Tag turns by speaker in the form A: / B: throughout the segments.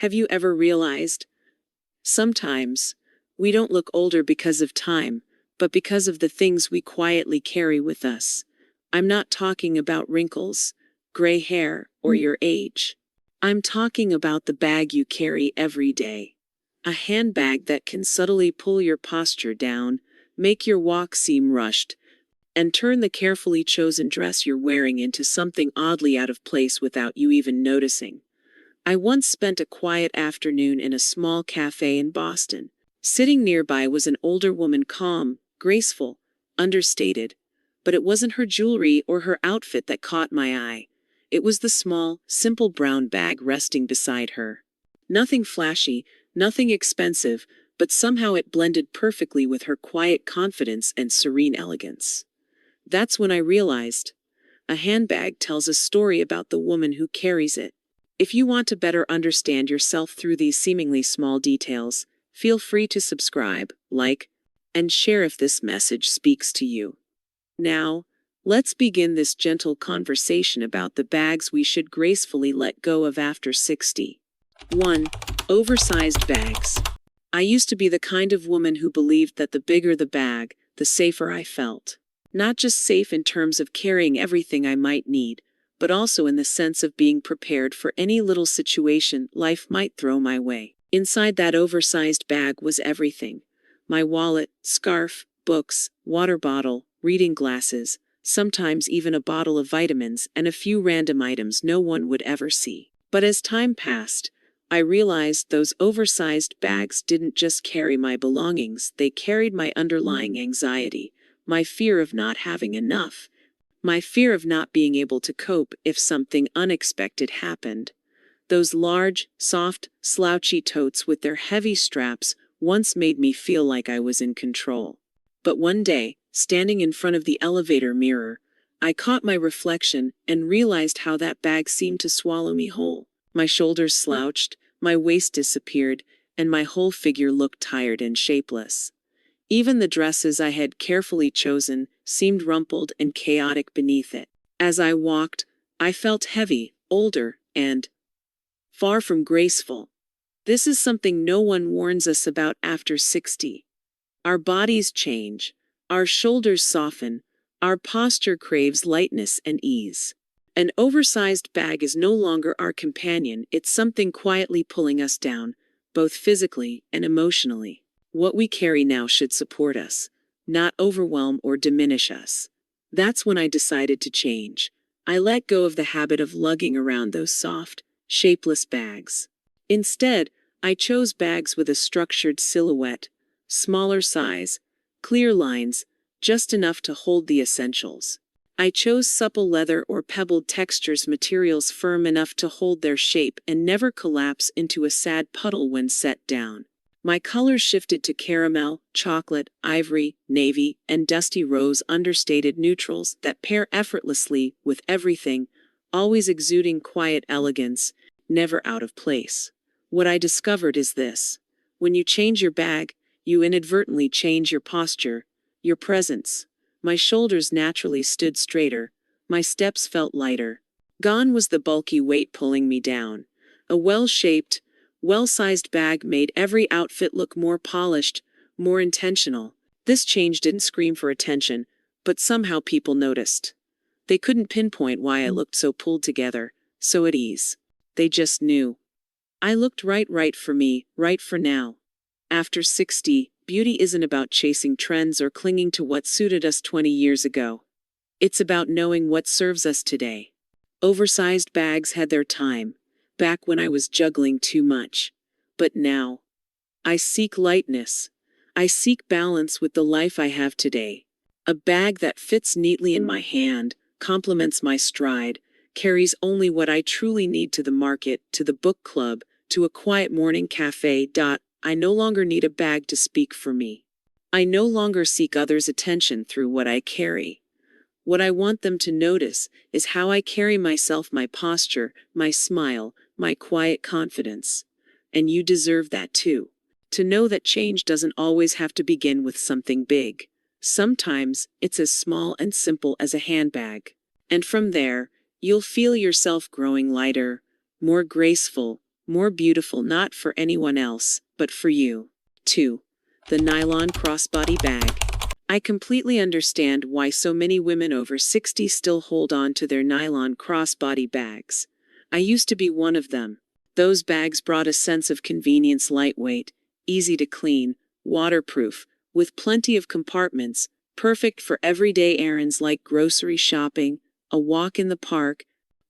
A: Have you ever realized? Sometimes, we don't look older because of time, but because of the things we quietly carry with us. I'm not talking about wrinkles, gray hair, or your age. I'm talking about the bag you carry every day. A handbag that can subtly pull your posture down, make your walk seem rushed, and turn the carefully chosen dress you're wearing into something oddly out of place without you even noticing. I once spent a quiet afternoon in a small cafe in Boston. Sitting nearby was an older woman, calm, graceful, understated. But it wasn't her jewelry or her outfit that caught my eye. It was the small, simple brown bag resting beside her. Nothing flashy, nothing expensive, but somehow it blended perfectly with her quiet confidence and serene elegance. That's when I realized, a handbag tells a story about the woman who carries it. If you want to better understand yourself through these seemingly small details, feel free to subscribe, like, and share if this message speaks to you. Now, let's begin this gentle conversation about the bags we should gracefully let go of after 60. 1. Oversized bags. I used to be the kind of woman who believed that the bigger the bag, the safer I felt. Not just safe in terms of carrying everything I might need, but also in the sense of being prepared for any little situation life might throw my way. Inside that oversized bag was everything: my wallet, scarf, books, water bottle, reading glasses, sometimes even a bottle of vitamins, and a few random items no one would ever see. But as time passed, I realized those oversized bags didn't just carry my belongings, they carried my underlying anxiety, my fear of not having enough, my fear of not being able to cope if something unexpected happened. Those large, soft, slouchy totes with their heavy straps once made me feel like I was in control. But one day, standing in front of the elevator mirror, I caught my reflection and realized how that bag seemed to swallow me whole. My shoulders slouched, my waist disappeared, and my whole figure looked tired and shapeless. Even the dresses I had carefully chosen seemed rumpled and chaotic beneath it. As I walked, I felt heavy, older, and far from graceful. This is something no one warns us about after 60. Our bodies change, our shoulders soften, our posture craves lightness and ease. An oversized bag is no longer our companion, it's something quietly pulling us down, both physically and emotionally. What we carry now should support us, not overwhelm or diminish us. That's when I decided to change. I let go of the habit of lugging around those soft, shapeless bags. Instead, I chose bags with a structured silhouette, smaller size, clear lines, just enough to hold the essentials. I chose supple leather or pebbled textures, materials firm enough to hold their shape and never collapse into a sad puddle when set down. My colors shifted to caramel, chocolate, ivory, navy, and dusty rose, understated neutrals that pair effortlessly with everything, always exuding quiet elegance, never out of place. What I discovered is this: when you change your bag, you inadvertently change your posture, your presence. My shoulders naturally stood straighter, my steps felt lighter. Gone was the bulky weight pulling me down. A well-shaped, well-sized bag made every outfit look more polished, more intentional. This change didn't scream for attention, but somehow people noticed. They couldn't pinpoint why I looked so pulled together, so at ease. They just knew. I looked right for me, right for now. After 60, beauty isn't about chasing trends or clinging to what suited us 20 years ago. It's about knowing what serves us today. Oversized bags had their time, back when I was juggling too much. But now, I seek lightness. I seek balance with the life I have today. A bag that fits neatly in my hand, complements my stride, carries only what I truly need to the market, to the book club, to a quiet morning cafe. I no longer need a bag to speak for me. I no longer seek others' attention through what I carry. What I want them to notice is how I carry myself, my posture, my smile, my quiet confidence. And you deserve that too. To know that change doesn't always have to begin with something big. Sometimes it's as small and simple as a handbag. And from there, you'll feel yourself growing lighter, more graceful, more beautiful not for anyone else, but for you. 2. The Nylon Crossbody Bag. I completely understand why so many women over 60 still hold on to their nylon crossbody bags. I used to be one of them. Those bags brought a sense of convenience, lightweight, easy to clean, waterproof, with plenty of compartments, perfect for everyday errands like grocery shopping, a walk in the park,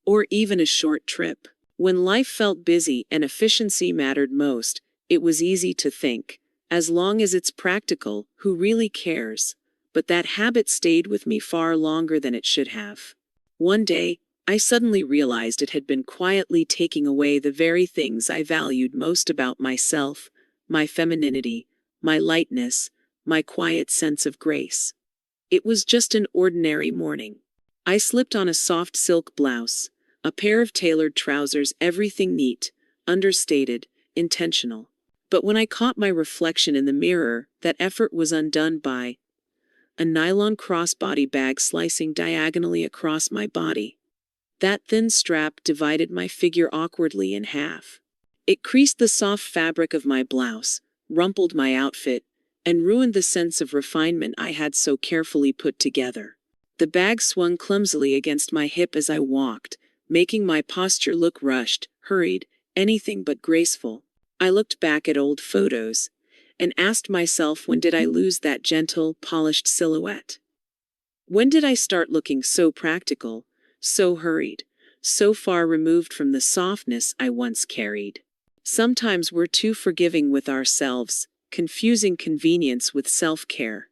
A: or even a short trip. When life felt busy and efficiency mattered most, it was easy to think, as long as it's practical, who really cares? But that habit stayed with me far longer than it should have. One day, I suddenly realized it had been quietly taking away the very things I valued most about myself, my femininity, my lightness, my quiet sense of grace. It was just an ordinary morning. I slipped on a soft silk blouse, a pair of tailored trousers, everything neat, understated, intentional. But when I caught my reflection in the mirror, that effort was undone by a nylon crossbody bag slicing diagonally across my body. That thin strap divided my figure awkwardly in half. It creased the soft fabric of my blouse, rumpled my outfit, and ruined the sense of refinement I had so carefully put together. The bag swung clumsily against my hip as I walked, making my posture look rushed, hurried, anything but graceful. I looked back at old photos and asked myself, when did I lose that gentle, polished silhouette? When did I start looking so practical, so hurried, so far removed from the softness I once carried? Sometimes we're too forgiving with ourselves, confusing convenience with self-care.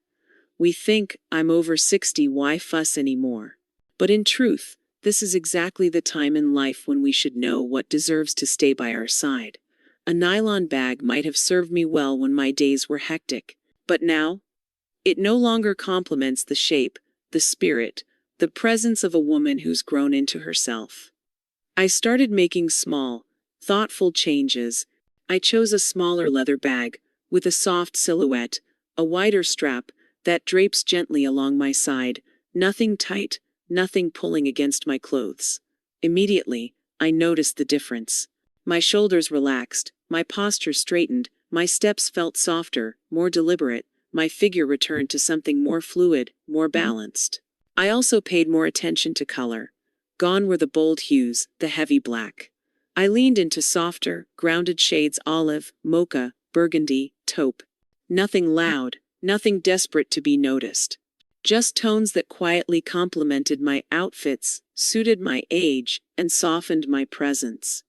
A: We think, I'm over 60, why fuss anymore? But in truth, this is exactly the time in life when we should know what deserves to stay by our side. A nylon bag might have served me well when my days were hectic, but now? It no longer complements the shape, the spirit, the presence of a woman who's grown into herself. I started making small, thoughtful changes. I chose a smaller leather bag, with a soft silhouette, a wider strap, that drapes gently along my side, nothing tight, nothing pulling against my clothes. Immediately, I noticed the difference. My shoulders relaxed, my posture straightened, my steps felt softer, more deliberate, my figure returned to something more fluid, more balanced. I also paid more attention to color. Gone were the bold hues, the heavy black. I leaned into softer, grounded shades: olive, mocha, burgundy, taupe. Nothing loud, nothing desperate to be noticed. Just tones that quietly complemented my outfits, suited my age, and softened my presence.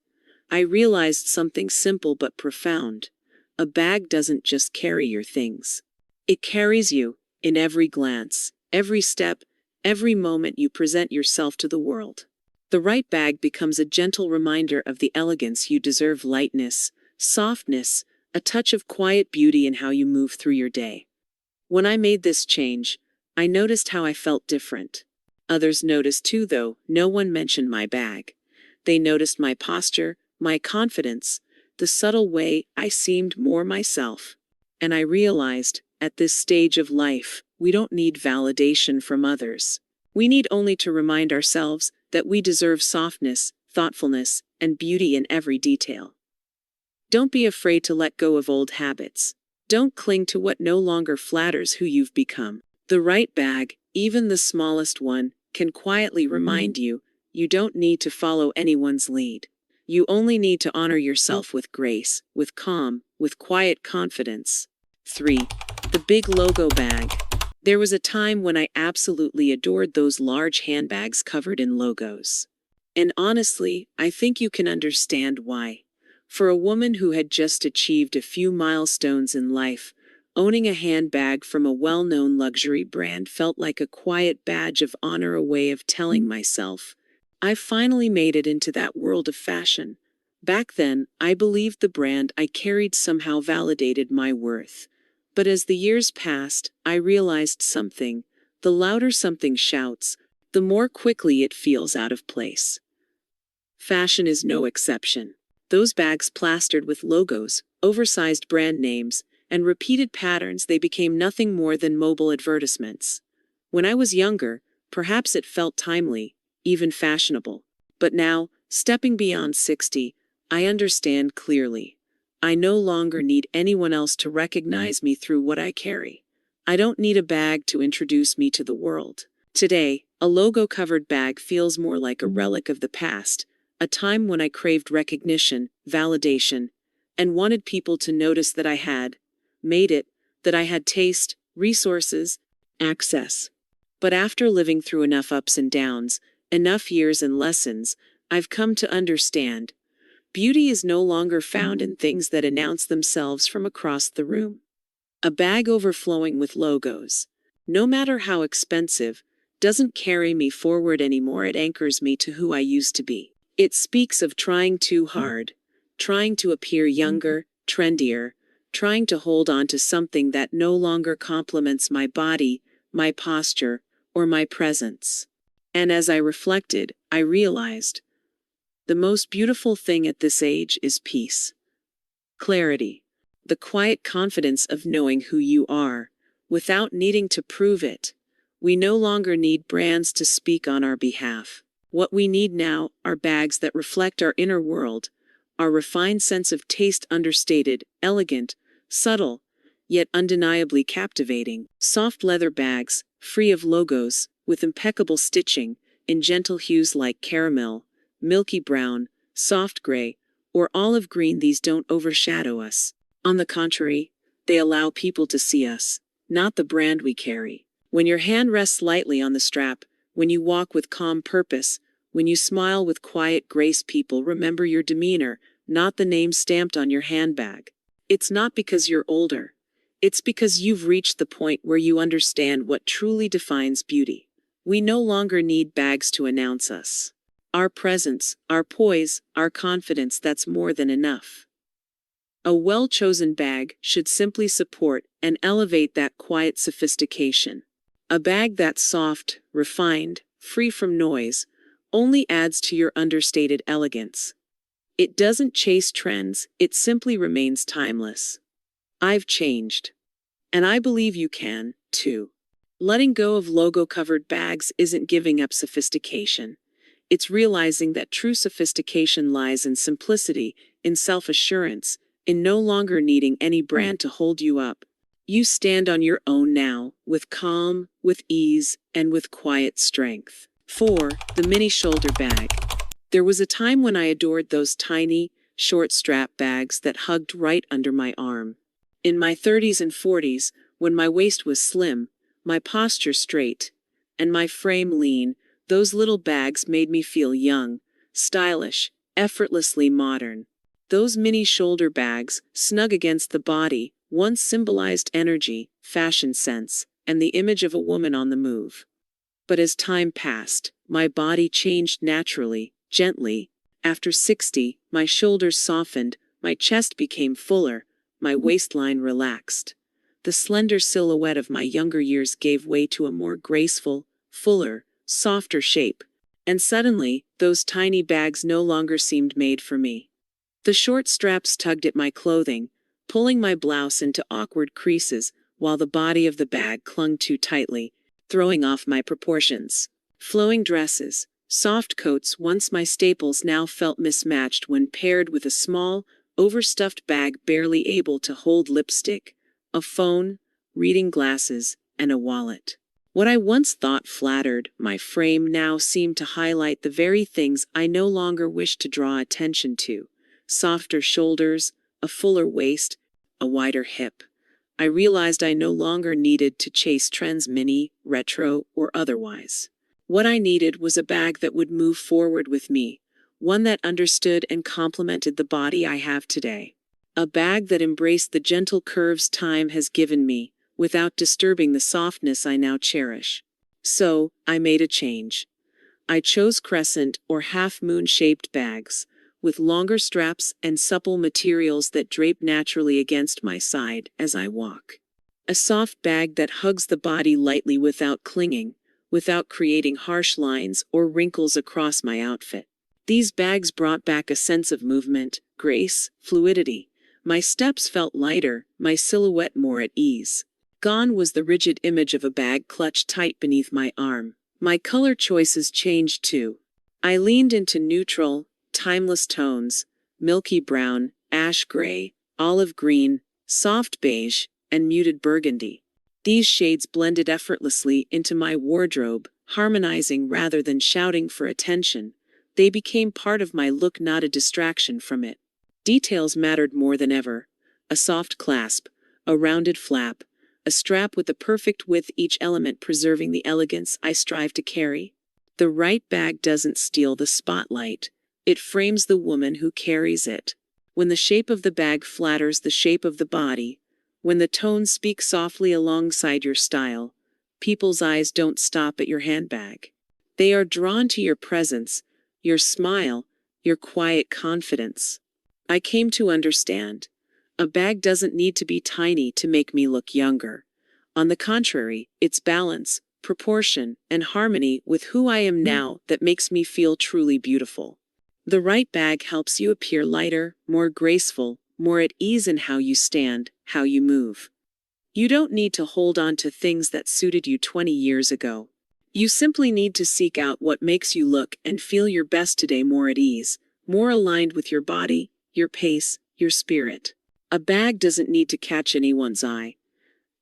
A: I realized something simple but profound. A bag doesn't just carry your things. It carries you, in every glance, every step, every moment you present yourself to the world. The right bag becomes a gentle reminder of the elegance you deserve: lightness, softness, a touch of quiet beauty in how you move through your day. When I made this change, I noticed how I felt different. Others noticed too, though no one mentioned my bag. They noticed my posture, my confidence, the subtle way I seemed more myself. And I realized, at this stage of life, we don't need validation from others. We need only to remind ourselves that we deserve softness, thoughtfulness, and beauty in every detail. Don't be afraid to let go of old habits. Don't cling to what no longer flatters who you've become. The right bag, even the smallest one, can quietly remind you, you don't need to follow anyone's lead. You only need to honor yourself with grace, with calm, with quiet confidence. 3. The big logo bag. There was a time when I absolutely adored those large handbags covered in logos. And honestly, I think you can understand why. For a woman who had just achieved a few milestones in life, owning a handbag from a well-known luxury brand felt like a quiet badge of honor, a way of telling myself, I finally made it into that world of fashion. Back then, I believed the brand I carried somehow validated my worth. But as the years passed, I realized something. The louder something shouts, the more quickly it feels out of place. Fashion is no exception. Those bags plastered with logos, oversized brand names, and repeated patterns, they became nothing more than mobile advertisements. When I was younger, perhaps it felt timely, even fashionable. But now, stepping beyond 60, I understand clearly. I no longer need anyone else to recognize me through what I carry. I don't need a bag to introduce me to the world. Today, a logo-covered bag feels more like a relic of the past, a time when I craved recognition, validation, and wanted people to notice that I had made it, that I had taste, resources, access. But after living through enough ups and downs, enough years and lessons, I've come to understand. Beauty is no longer found in things that announce themselves from across the room. A bag overflowing with logos, no matter how expensive, doesn't carry me forward anymore. It anchors me to who I used to be. It speaks of trying too hard, trying to appear younger, trendier, trying to hold on to something that no longer complements my body, my posture, or my presence. And as I reflected, I realized, the most beautiful thing at this age is peace. Clarity. The quiet confidence of knowing who you are, without needing to prove it. We no longer need brands to speak on our behalf. What we need now are bags that reflect our inner world, our refined sense of taste, understated, elegant, subtle, yet undeniably captivating. Soft leather bags, free of logos, with impeccable stitching, in gentle hues like caramel, milky brown, soft gray, or olive green. These don't overshadow us. On the contrary, they allow people to see us, not the brand we carry. When your hand rests lightly on the strap, when you walk with calm purpose, when you smile with quiet grace, people remember your demeanor, not the name stamped on your handbag. It's not because you're older. It's because you've reached the point where you understand what truly defines beauty. We no longer need bags to announce us. Our presence, our poise, our confidence, that's more than enough. A well-chosen bag should simply support and elevate that quiet sophistication. A bag that's soft, refined, free from noise, only adds to your understated elegance. It doesn't chase trends, it simply remains timeless. I've changed. And I believe you can, too. Letting go of logo-covered bags isn't giving up sophistication. It's realizing that true sophistication lies in simplicity, in self-assurance, in no longer needing any brand to hold you up. You stand on your own now, with calm, with ease, and with quiet strength. 4. The mini shoulder bag. There was a time when I adored those tiny, short-strap bags that hugged right under my arm. In my 30s and 40s, when my waist was slim, my posture straight, and my frame lean, those little bags made me feel young, stylish, effortlessly modern. Those mini shoulder bags, snug against the body, once symbolized energy, fashion sense, and the image of a woman on the move. But as time passed, my body changed naturally, gently. After 60, my shoulders softened, my chest became fuller, my waistline relaxed. The slender silhouette of my younger years gave way to a more graceful, fuller, softer shape. And suddenly, those tiny bags no longer seemed made for me. The short straps tugged at my clothing, pulling my blouse into awkward creases, while the body of the bag clung too tightly, throwing off my proportions. Flowing dresses, soft coats, once my staples, now felt mismatched when paired with a small, overstuffed bag barely able to hold lipstick, a phone, reading glasses, and a wallet. What I once thought flattered my frame now seemed to highlight the very things I no longer wished to draw attention to. Softer shoulders, a fuller waist, a wider hip. I realized I no longer needed to chase trends, mini, retro, or otherwise. What I needed was a bag that would move forward with me, one that understood and complemented the body I have today. A bag that embraced the gentle curves time has given me, without disturbing the softness I now cherish. So, I made a change. I chose crescent or half-moon-shaped bags, with longer straps and supple materials that drape naturally against my side as I walk. A soft bag that hugs the body lightly without clinging, without creating harsh lines or wrinkles across my outfit. These bags brought back a sense of movement, grace, fluidity. My steps felt lighter, my silhouette more at ease. Gone was the rigid image of a bag clutched tight beneath my arm. My color choices changed too. I leaned into neutral, timeless tones, milky brown, ash gray, olive green, soft beige, and muted burgundy. These shades blended effortlessly into my wardrobe, harmonizing rather than shouting for attention. They became part of my look, not a distraction from it. Details mattered more than ever. A soft clasp, a rounded flap, a strap with the perfect width, each element preserving the elegance I strive to carry. The right bag doesn't steal the spotlight. It frames the woman who carries it. When the shape of the bag flatters the shape of the body, when the tones speak softly alongside your style, people's eyes don't stop at your handbag. They are drawn to your presence, your smile, your quiet confidence. I came to understand. A bag doesn't need to be tiny to make me look younger. On the contrary, it's balance, proportion, and harmony with who I am now that makes me feel truly beautiful. The right bag helps you appear lighter, more graceful, more at ease in how you stand, how you move. You don't need to hold on to things that suited you 20 years ago. You simply need to seek out what makes you look and feel your best today, more at ease, more aligned with your body, your pace, your spirit. A bag doesn't need to catch anyone's eye.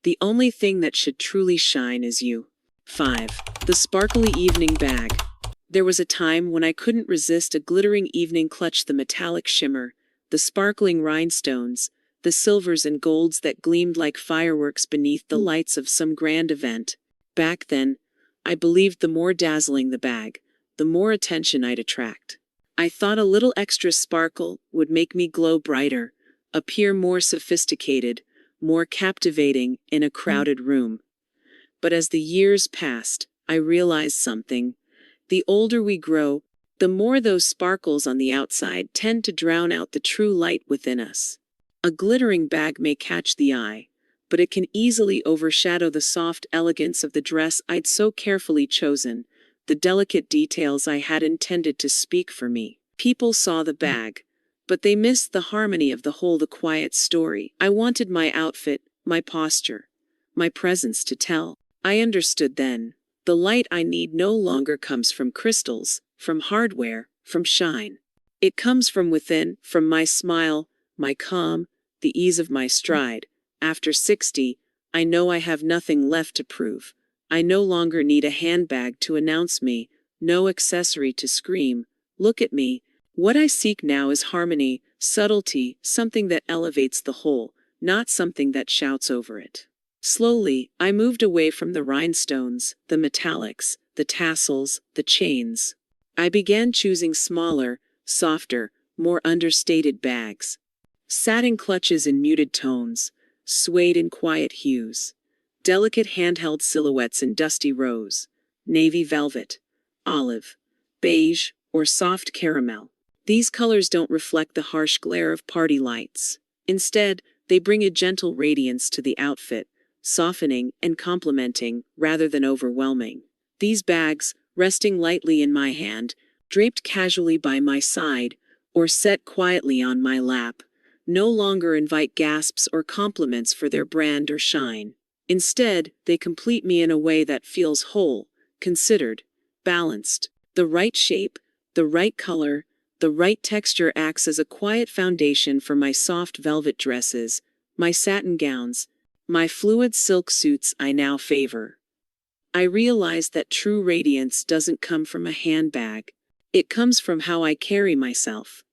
A: The only thing that should truly shine is you. 5. The sparkly evening bag. There was a time when I couldn't resist a glittering evening clutch, the metallic shimmer, the sparkling rhinestones, the silvers and golds that gleamed like fireworks beneath the lights of some grand event. Back then, I believed the more dazzling the bag, the more attention I'd attract. I thought a little extra sparkle would make me glow brighter, appear more sophisticated, more captivating in a crowded room. But as the years passed, I realized something. The older we grow, the more those sparkles on the outside tend to drown out the true light within us. A glittering bag may catch the eye, but it can easily overshadow the soft elegance of the dress I'd so carefully chosen, the delicate details I had intended to speak for me. People saw the bag, but they missed the harmony of the whole, the quiet story. I wanted my outfit, my posture, my presence to tell. I understood then. The light I need no longer comes from crystals, from hardware, from shine. It comes from within, from my smile, my calm, the ease of my stride. After 60, I know I have nothing left to prove. I no longer need a handbag to announce me, no accessory to scream, "Look at me." What I seek now is harmony, subtlety, something that elevates the whole, not something that shouts over it. Slowly, I moved away from the rhinestones, the metallics, the tassels, the chains. I began choosing smaller, softer, more understated bags. Satin clutches in muted tones, suede in quiet hues, delicate handheld silhouettes in dusty rose, navy velvet, olive, beige, or soft caramel. These colors don't reflect the harsh glare of party lights. Instead, they bring a gentle radiance to the outfit, softening and complementing rather than overwhelming. These bags, resting lightly in my hand, draped casually by my side, or set quietly on my lap, no longer invite gasps or compliments for their brand or shine. Instead, they complete me in a way that feels whole, considered, balanced. The right shape, the right color, the right texture acts as a quiet foundation for my soft velvet dresses, my satin gowns, my fluid silk suits I now favor. I realized that true radiance doesn't come from a handbag. It comes from how I carry myself.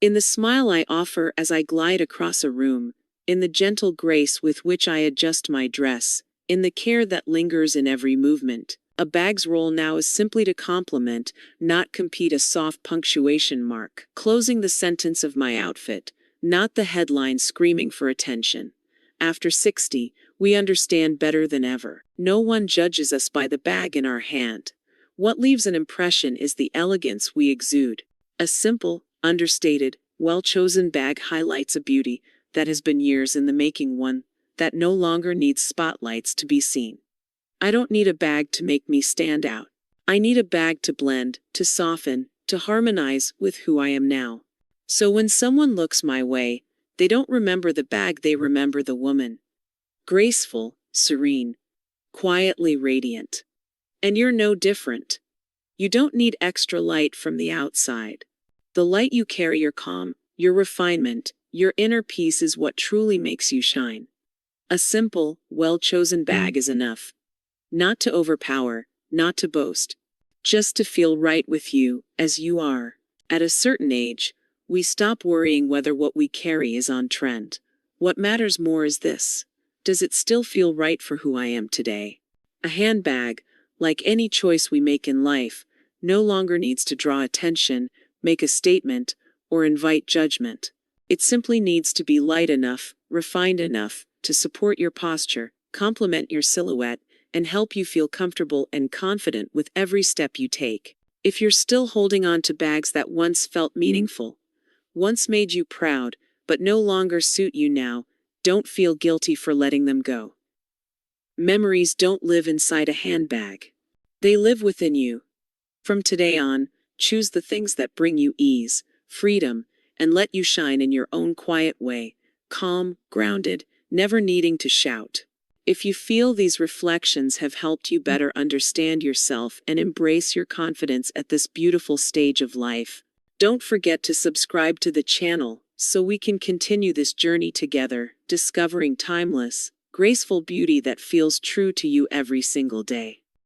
A: In the smile I offer as I glide across a room, in the gentle grace with which I adjust my dress, in the care that lingers in every movement. A bag's role now is simply to complement, not compete, a soft punctuation mark, closing the sentence of my outfit, not the headline screaming for attention. After 60, we understand better than ever. No one judges us by the bag in our hand. What leaves an impression is the elegance we exude. A simple, understated, well-chosen bag highlights a beauty that has been years in the making, one that no longer needs spotlights to be seen. I don't need a bag to make me stand out. I need a bag to blend, to soften, to harmonize with who I am now. So when someone looks my way, they don't remember the bag, they remember the woman. Graceful, serene, quietly radiant. And you're no different. You don't need extra light from the outside. The light you carry, your calm, your refinement, your inner peace is what truly makes you shine. A simple, well-chosen bag is enough. Not to overpower, not to boast. Just to feel right with you, as you are. At a certain age, we stop worrying whether what we carry is on trend. What matters more is this: does it still feel right for who I am today? A handbag, like any choice we make in life, no longer needs to draw attention, make a statement, or invite judgment. It simply needs to be light enough, refined enough, to support your posture, complement your silhouette, and help you feel comfortable and confident with every step you take. If you're still holding on to bags that once felt meaningful, once made you proud, but no longer suit you now, don't feel guilty for letting them go. Memories don't live inside a handbag. They live within you. From today on, choose the things that bring you ease, freedom, and let you shine in your own quiet way, calm, grounded, never needing to shout. If you feel these reflections have helped you better understand yourself and embrace your confidence at this beautiful stage of life, don't forget to subscribe to the channel so we can continue this journey together, discovering timeless, graceful beauty that feels true to you every single day.